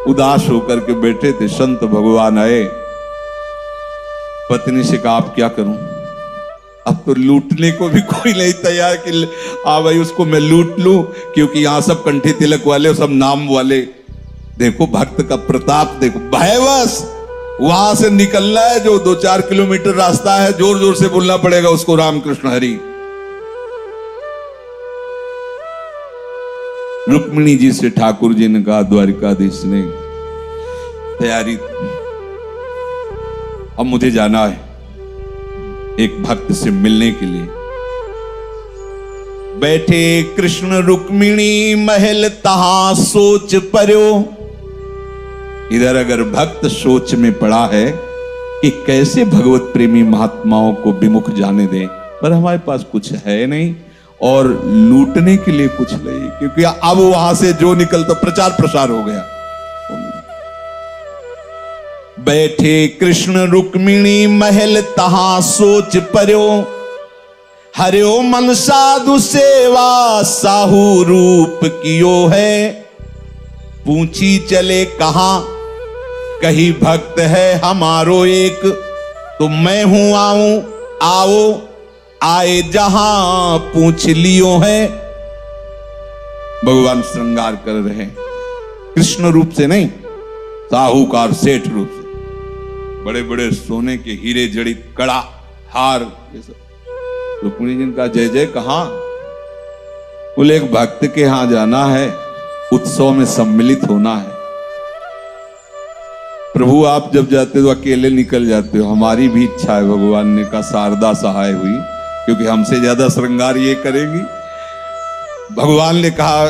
A: उदास होकर के बैठे थे, संत भगवान आए, पत्नी से कहा आप क्या करूं, अब तो लूटने को भी कोई नहीं तैयार कि आ भाई उसको मैं लूट लूं, क्योंकि यहां सब कंठी तिलक वाले, सब नाम वाले। देखो भक्त का प्रताप देखो, भयवश वहां से निकलना है, जो 2-4 किलोमीटर रास्ता है, जोर जोर से बोलना पड़ेगा उसको, रामकृष्ण हरि। रुक्मिणी जी से ठाकुर जी ने कहा, द्वारिकाधीश ने, तैयारी, अब मुझे जाना है एक भक्त से मिलने के लिए। बैठे कृष्ण रुक्मिणी महल तहां सोच पर्यो। इधर अगर भक्त सोच में पड़ा है कि कैसे भगवत प्रेमी महात्माओं को विमुख जाने दें, पर हमारे पास कुछ है नहीं और लूटने के लिए कुछ नहीं, क्योंकि अब वहां से जो निकलता प्रचार प्रसार हो गया। बैठे कृष्ण रुक्मिणी महल तहां सोच पर्यो। हरियो मन साधु सेवा साहू रूप कियो है। पूछी चले कहां, कही भक्त है हमारो एक, तो मैं हूं आऊं आओ, आए जहां पूछ लियो है। भगवान श्रृंगार कर रहे हैं, कृष्ण रूप से नहीं, साहूकार सेठ रूप से, बड़े बड़े सोने के हीरे जड़ित कड़ा हार, ये सब। रुक्मिणी जी का जय जय कहां, बोले एक भक्त के यहां जाना है, उत्सव में सम्मिलित होना है। प्रभु आप जब जाते तो अकेले निकल जाते हो, हमारी भी इच्छा है। भगवान ने कहा शारदा सहाय हुई, क्योंकि हमसे ज्यादा श्रृंगार ये करेगी। भगवान ने कहा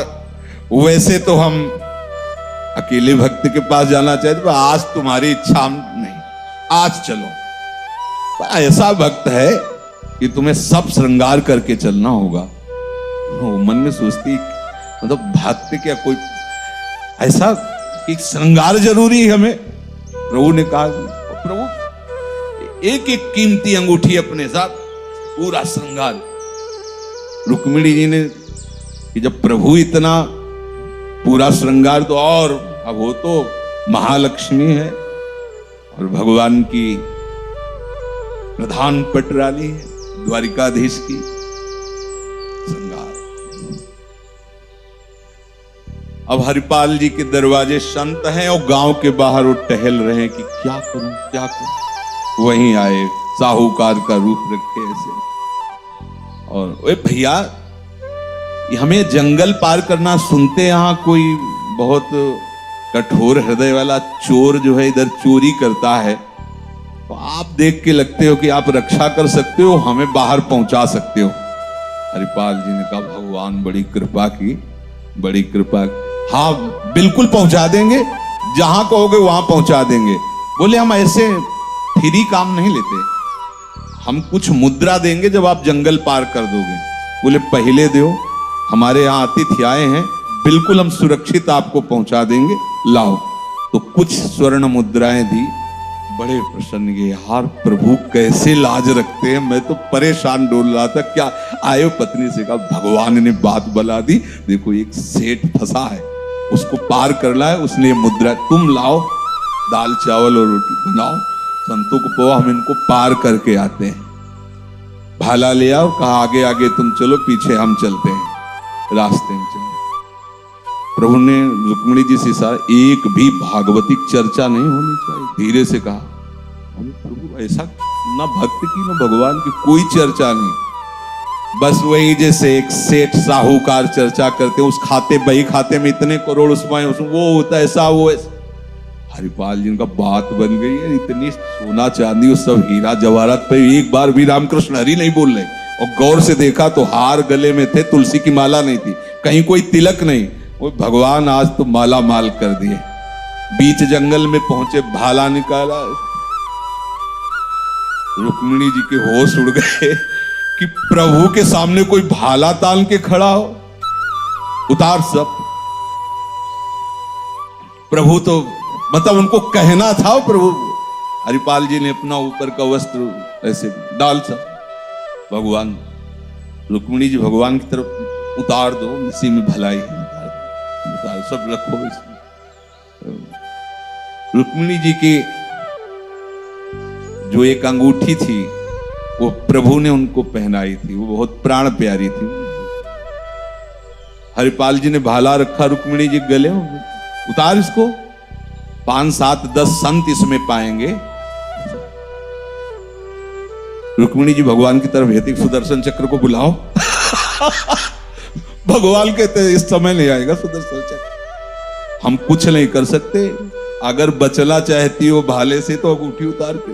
A: वैसे तो हम अकेले भक्त के पास जाना चाहते, पर आज तुम्हारी इच्छा नहीं, आज चलो। ऐसा भक्त है कि तुम्हें सब श्रृंगार करके चलना होगा। वो मन में सोचती, मतलब भक्त क्या कोई ऐसा कि श्रृंगार जरूरी है हमें। प्रभु ने कहा प्रभु एक एक कीमती अंगूठी अपने साथ, पूरा श्रृंगार। रुक्मिणी जी ने कि जब प्रभु इतना पूरा श्रृंगार, तो और अब वो तो महालक्ष्मी है और भगवान की प्रधान पटरानी है, द्वारिकाधीश की श्रृंगार। अब हरिपाल जी के दरवाजे संत हैं और गांव के बाहर वो टहल रहे हैं कि क्या करूं क्या करूं। वहीं आए, साहूकार का रूप रखे ऐसे, और ओए भैया हमें जंगल पार करना, सुनते यहां कोई बहुत कठोर हृदय वाला चोर जो है इधर चोरी करता है, तो आप देख के लगते हो कि आप रक्षा कर सकते हो, हमें बाहर पहुंचा सकते हो। हरिपाल जी ने कहा भगवान बड़ी कृपा की, बड़ी कृपा की। हाँ बिल्कुल पहुंचा देंगे, जहां कहोगे वहां पहुंचा देंगे। बोले हम ऐसे फ्री काम नहीं लेते, हम कुछ मुद्रा देंगे जब आप जंगल पार कर दोगे। बोले पहले दो, हमारे यहाँ अतिथि आए हैं, बिल्कुल हम सुरक्षित आपको पहुंचा देंगे, लाओ। तो कुछ स्वर्ण मुद्राएं दी, बड़े प्रसन्न गए। यार प्रभु कैसे लाज रखते हैं, मैं तो परेशान डोल रहा था। क्या आयो, पत्नी से कहा भगवान ने बात बता दी, देखो एक सेठ फंसा है, उसको पार करना है, उसने मुद्रा, तुम लाओ दाल चावल और रोटी बनाओ, संतों को पोहा, हम इनको पार करके आते हैं। भाला ले आओ, कहा आगे आगे तुम चलो, पीछे हम चलते हैं। रास्ते में चले। प्रभु ने रुक्मिणी जी से इशारा, एक भी भागवतिक चर्चा नहीं होनी चाहिए, धीरे से कहा। अरे प्रभु ऐसा, ना भक्त की ना भगवान की कोई चर्चा नहीं, बस वही जैसे एक सेठ साहूकार चर्चा करते, उस खाते बही खाते में इतने करोड़, उसमें वो होता ऐसा, वो ऐसा। हरिपाल जी का बात बन गई है, इतनी सोना चांदी, उस सब हीरा जवाहरात पे एक बार भी रामकृष्ण हरि नहीं बोल रहे। और गौर से देखा तो हार गले में थे, तुलसी की माला नहीं थी, कहीं कोई तिलक नहीं। वो भगवान आज तो माला माल कर दिए। बीच जंगल में पहुंचे, भाला निकाला, रुक्मिणी जी के होश उड़ गए कि प्रभु के सामने कोई भाला तान के खड़ा हो। उतार सब। प्रभु तो मतलब उनको कहना था, प्रभु। हरिपाल जी ने अपना ऊपर का वस्त्र ऐसे डाल सा, भगवान रुक्मिणी जी भगवान की तरफ, उतार दो, इसी में भलाई है, उतार सब रखो इसमें। रुक्मिणी जी की जो एक अंगूठी थी वो प्रभु ने उनको पहनाई थी, वो बहुत प्राण प्यारी थी। हरिपाल जी ने भाला रखा रुक्मिणी जी गले, उतार इसको, 5, 7, 10 संत इसमें पाएंगे। रुक्मिणी जी भगवान की तरफ भेजती, सुदर्शन चक्र को बुलाओ। भगवान कहते इस समय नहीं आएगा सुदर्शन चक्र, हम कुछ नहीं कर सकते। अगर बचना चाहती हो भाले से तो अंगूठी उतार के।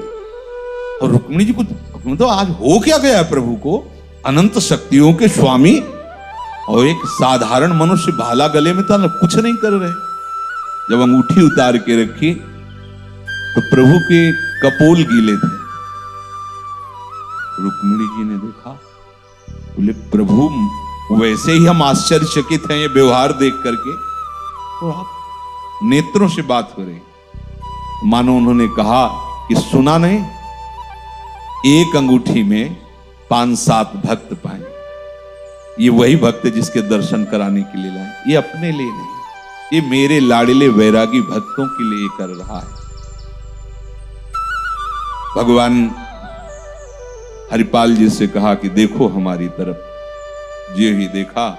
A: और रुक्मिणी जी को तो आज हो क्या गया है प्रभु को, अनंत शक्तियों के स्वामी, और एक साधारण मनुष्य भाला गले में था, कुछ नहीं कर रहे। जब अंगूठी उतार के रखी तो प्रभु के कपोल गीले थे। रुक्मिणी जी ने देखा, बोले प्रभु वैसे ही हम आश्चर्यचकित हैं ये व्यवहार देख करके, और आप नेत्रों से बात करें, मानो उन्होंने कहा कि सुना नहीं, एक अंगूठी में 5-7 भक्त पाए, ये वही भक्त जिसके दर्शन कराने के लिए लाए, ये अपने लिए नहीं, ये मेरे लाडले वैरागी भक्तों के लिए कर रहा है। भगवान हरिपाल जी से कहा कि देखो हमारी तरफ। ये ही देखा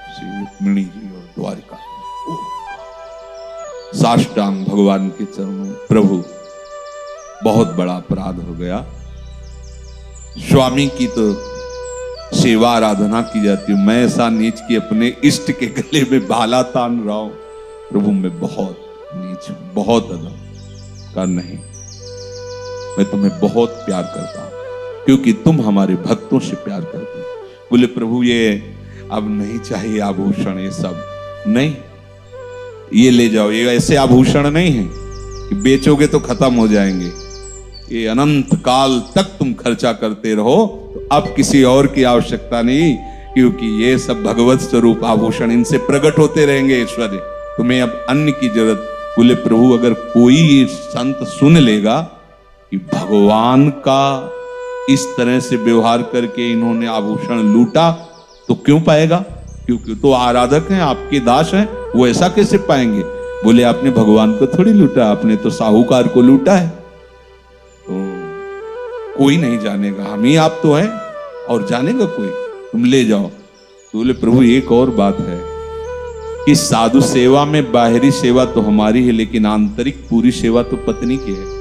A: श्री रुक्मिणी जी और द्वारिका, साष्टांग भगवान के चरणों, प्रभु बहुत बड़ा अपराध हो गया। स्वामी की तो सेवा आराधना की जाती है, मैं ऐसा नीच कि अपने इष्ट के गले में भाला तान रहा हूं। प्रभु मैं बहुत नीच हूं, बहुत अदम का नहीं, मैं तुम्हें बहुत प्यार करता हूं क्योंकि तुम हमारे भक्तों से प्यार करते हो। बोले प्रभु ये अब नहीं चाहिए आभूषण, ये सब नहीं, ये ले जाओ, ये ऐसे आभूषण नहीं है कि बेचोगे तो खत्म हो जाएंगे, ये अनंत काल तक तुम खर्चा करते रहो, तो अब किसी और की आवश्यकता नहीं, क्योंकि ये सब भगवत स्वरूप आभूषण, इनसे प्रकट होते रहेंगे ऐश्वर्य, तुम्हें अब अन्य की जरूरत। बोले प्रभु अगर कोई ये संत सुन लेगा कि भगवान का इस तरह से व्यवहार करके इन्होंने आभूषण लूटा, तो क्यों पाएगा, क्योंकि तो आराधक हैं, आपके दास हैं, वो ऐसा कैसे पाएंगे। बोले आपने भगवान को थोड़ी लूटा, आपने तो साहूकार को लूटा है, तो कोई नहीं जानेगा, हम ही आप तो हैं, और जानेगा कोई, तुम ले जाओ। तो बोले प्रभु एक और बात है कि साधु सेवा में बाहरी सेवा तो हमारी है, लेकिन आंतरिक पूरी सेवा तो पत्नी की है।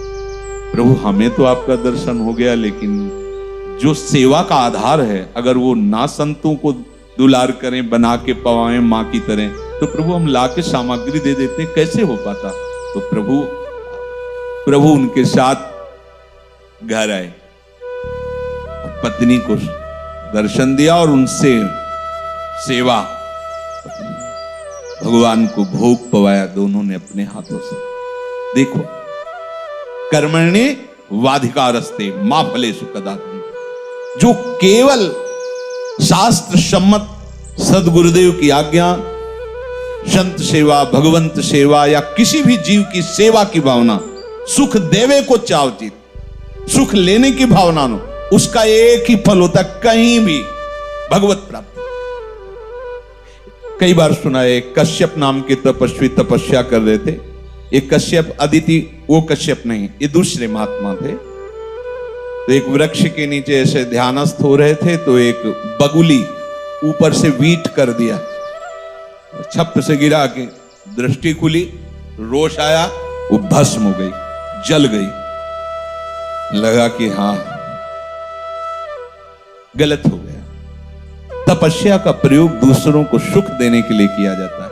A: प्रभु हमें तो आपका दर्शन हो गया, लेकिन जो सेवा का आधार है, अगर वो ना संतों को दुलार करें, बना के पवाएं मां की तरह, तो प्रभु हम ला के सामग्री दे देते, कैसे हो पाता। तो प्रभु उनके साथ घर आए, पत्नी को दर्शन दिया और उनसे सेवा, भगवान को भोग पवाया दोनों ने अपने हाथों से। देखो कर्मण्ये वाधिकारस्ते मां फलेषु कदापि, जो केवल शास्त्र सम्मत सदगुरुदेव की आज्ञा, संत सेवा, भगवंत सेवा या किसी भी जीव की सेवा की भावना, सुख देवे को चावचित, सुख लेने की भावना नो, उसका एक ही फल होता है, कहीं भी भगवत प्राप्ति। कई बार सुना है, कश्यप नाम के तपस्वी तपस्या कर रहे थे। एक कश्यप अदिति, वो कश्यप नहीं, ये दूसरे महात्मा थे। तो एक वृक्ष के नीचे ऐसे ध्यानस्थ हो रहे थे, तो एक बगुली ऊपर से वीट कर दिया, छप से गिरा के दृष्टि खुली, रोष आया, वो भस्म हो गई, जल गई। लगा कि हां गलत हो गया। तपस्या का प्रयोग दूसरों को सुख देने के लिए किया जाता है।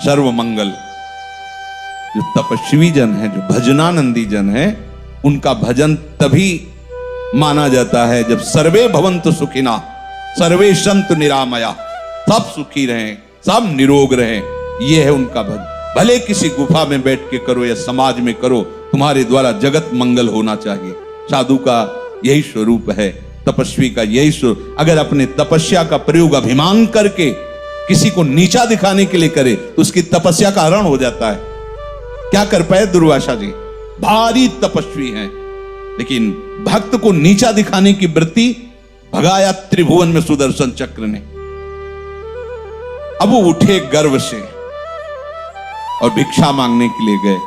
A: सर्वमंगल जो तपस्वी जन है, जो भजनानंदी जन है, उनका भजन तभी माना जाता है जब सर्वे भवन्तु सुखिना सर्वे सन्तु निरामया, सब सुखी रहें, सब निरोग रहें। यह है उनका भजन। भले किसी गुफा में बैठ के करो या समाज में करो, तुम्हारे द्वारा जगत मंगल होना चाहिए। साधु का यही स्वरूप है, तपस्वी का यही स्वरूप। अगर अपने तपस्या का प्रयोग अभिमान करके किसी को नीचा दिखाने के लिए करे तो उसकी तपस्या का हरण हो जाता है। क्या कर पाए दुर्वासा जी? भारी तपस्वी हैं, लेकिन भक्त को नीचा दिखाने की वृत्ति भगाया त्रिभुवन में सुदर्शन चक्र ने। अब वो उठे गर्व से और भिक्षा मांगने के लिए गए।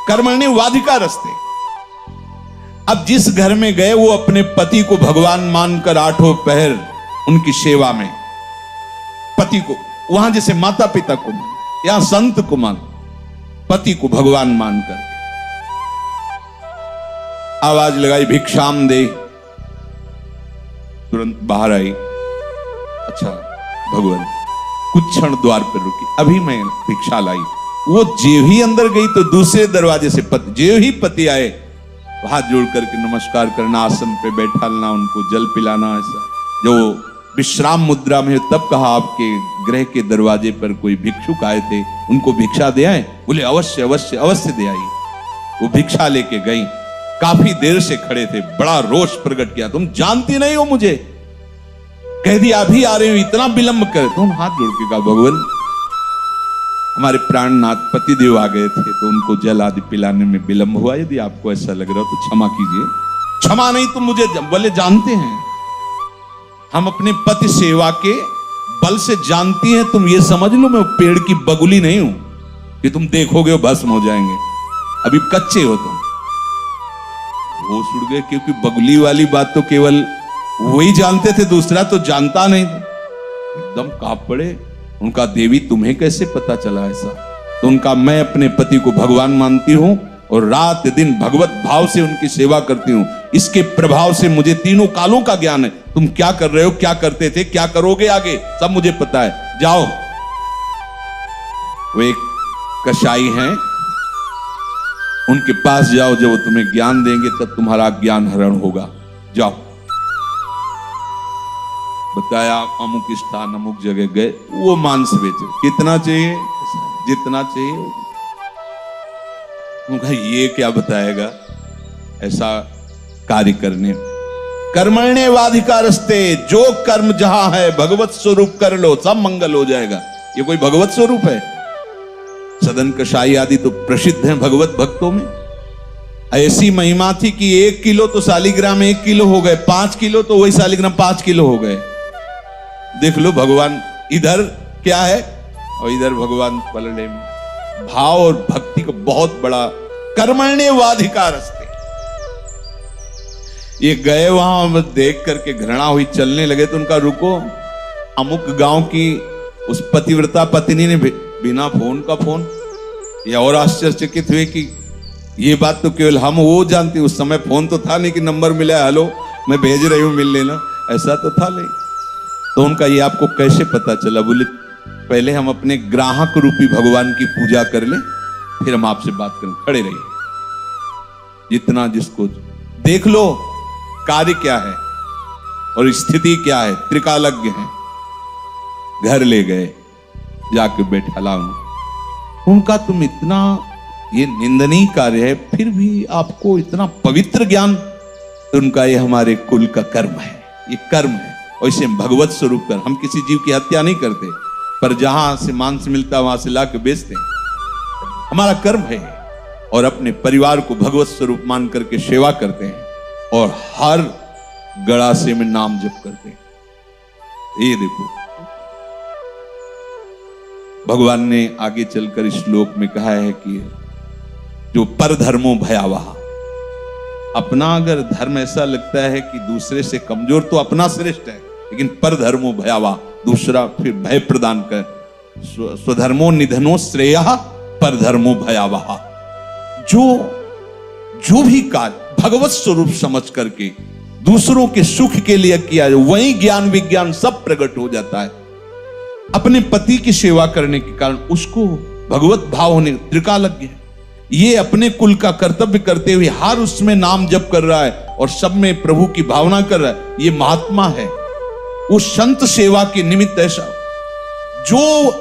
A: कर्मण्येवाधिकारस्ते। अब जिस घर में गए वो अपने पति को भगवान मानकर आठों पहर उनकी सेवा में, पति को वहां जैसे माता पिता को मान, यहां संत को मान, पति को भगवान मान करके आवाज लगाई, भिक्षाम दे। तुरंत बाहर आई। अच्छा भगवान, कुछ क्षण द्वार पर रुकी, अभी मैं भिक्षा लाई। वो जेव ही अंदर गई तो दूसरे दरवाजे से जेव ही पति आए, हाथ जोड़ करके नमस्कार करना, आसन पे बैठाना, उनको जल पिलाना। ऐसा जो विश्राम मुद्रा में, तब कहा आपके गृह के दरवाजे पर कोई भिक्षुक आए थे, उनको भिक्षा दे आए? बोले अवश्य अवश्य अवश्य दे आई। वो भिक्षा लेके गई। काफी देर से खड़े थे, बड़ा रोष प्रकट किया, तुम जानती नहीं हो मुझे? कह दिया अभी आ रहे हो, इतना विलंब कर। तुम हाथ जोड़ के कहा भगवान, हमारे प्राणनाथ पतिदेव आ गए थे तो उनको जल आदि पिलाने में विलंब हुआ, यदि आपको ऐसा लग रहा हो तो क्षमा कीजिए। क्षमा नहीं तुम मुझे बोले जानते हैं, हम अपने पति सेवा के बल से जानती हैं, तुम ये समझ लो मैं पेड़ की बगुली नहीं हूं कि तुम देखोगे वो भस्म हो जाएंगे, अभी कच्चे हो तुम। होश उड़ गए, क्योंकि बगुली वाली बात तो केवल वही जानते थे, दूसरा तो जानता नहीं था। एकदम कांप पड़े। उनका देवी तुम्हें कैसे पता चला ऐसा? तो उनका मैं अपने पति को भगवान मानती हूं और रात दिन भगवत भाव से उनकी सेवा करती हूं। इसके प्रभाव से मुझे तीनों कालों का ज्ञान है। तुम क्या कर रहे हो, क्या करते थे, क्या करोगे आगे, सब मुझे पता है। जाओ। वो एक कसाई हैं, उनके पास जाओ, जब वो तुम्हें ज्ञान देंगे तब तुम्हारा ज्ञान हरण होगा। जाओ। बताया अमुक स्थान अमुक जगह गए, वो मांस बेचे। कितना चाहिए? जितना चाहिए। उनका ये क्या बताएगा ऐसा कार्य करने? कर्मण्येवाधिकारस्ते, जो कर्म जहां है भगवत स्वरूप कर लो, सब मंगल हो जाएगा। ये कोई भगवत स्वरूप है? सदन कसाई आदि तो प्रसिद्ध हैं भगवत भक्तों में। ऐसी महिमा थी कि 1 किलो तो शालिग्राम 1 किलो हो गए, 5 किलो तो वही शालिग्राम 5 किलो हो गए। देख लो भगवान इधर क्या है और इधर भगवान पलड़े में। भाव और भक्ति का बहुत बड़ा कर्मण्येवाधिकारस्ते। ये गए वहां, देख करके घृणा हुई, चलने लगे तो उनका रुको। अमुक गांव की उस पतिव्रता पत्नी ने बिना फोन का फोन, या और आश्चर्यचकित हुए कि ये बात तो केवल हम वो जानते, उस समय फोन तो था नहीं कि नंबर मिला, हेलो मैं भेज रही हूं मिल लेना, ऐसा तो था नहीं। तो उनका ये आपको कैसे पता चला? बोले पहले हम अपने ग्राहक रूपी भगवान की पूजा कर ले, फिर हम आपसे बात करें। खड़े रहिए, जितना जिसको देख लो कार्य क्या है और स्थिति क्या है, त्रिकालज्ञ है। घर ले गए, जाके बैठा उनका, तुम इतना ये निंदनीय कार्य है फिर भी आपको इतना पवित्र ज्ञान, तो उनका ये हमारे कुल का कर्म है, ये कर्म है। और इसे भगवत स्वरूप कर, हम किसी जीव की हत्या नहीं करते, पर जहां से मांस मिलता वहां से लाके बेचते हैं, हमारा कर्म है। और अपने परिवार को भगवत स्वरूप मान करके सेवा करते हैं और हर गड़ासे में नाम जप करते हैं। ये देखो भगवान ने आगे चलकर इस श्लोक में कहा है कि जो परधर्मो भयावह, अपना अगर धर्म ऐसा लगता है कि दूसरे से कमजोर, तो अपना श्रेष्ठ है, लेकिन पर धर्मो भयावा, दूसरा फिर भय प्रदान कर। स्वधर्मो निधनो श्रेय पर धर्मो भयावह। जो भी कार्य भगवत स्वरूप समझ करके दूसरों के सुख के लिए किया जाए, वही ज्ञान विज्ञान सब प्रकट हो जाता है। अपने पति की सेवा करने के कारण उसको भगवत भाव होने त्रिकालज्ञ है। ये अपने कुल का कर्तव्य करते हुए हर उसमें नाम जप कर रहा है और सब में प्रभु की भावना कर रहा है, ये महात्मा है। वो संत सेवा के निमित्त ऐसा जो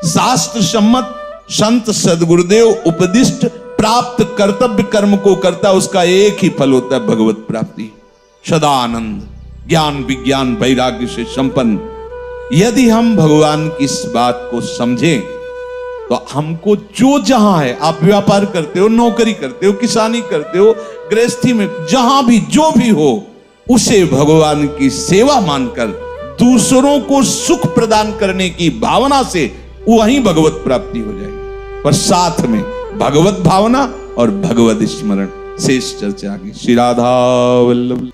A: शास्त्र सम्मत संत सदगुरुदेव उपदिष्ट प्राप्त कर्तव्य कर्म को करता, उसका एक ही फल होता है भगवत प्राप्ति, सदानंद, ज्ञान विज्ञान वैराग्य से संपन्न। यदि हम भगवान की इस बात को समझें तो हमको जो जहां है, आप व्यापार करते हो, नौकरी करते हो, किसानी करते हो, गृहस्थी में जहां भी जो भी हो, उसे भगवान की सेवा मानकर दूसरों को सुख प्रदान करने की भावना से वहीं भगवत प्राप्ति हो जाएगी। पर साथ में भगवत भावना और भगवत स्मरण। शेष चर्चा आगे। श्री राधा वल्लभ।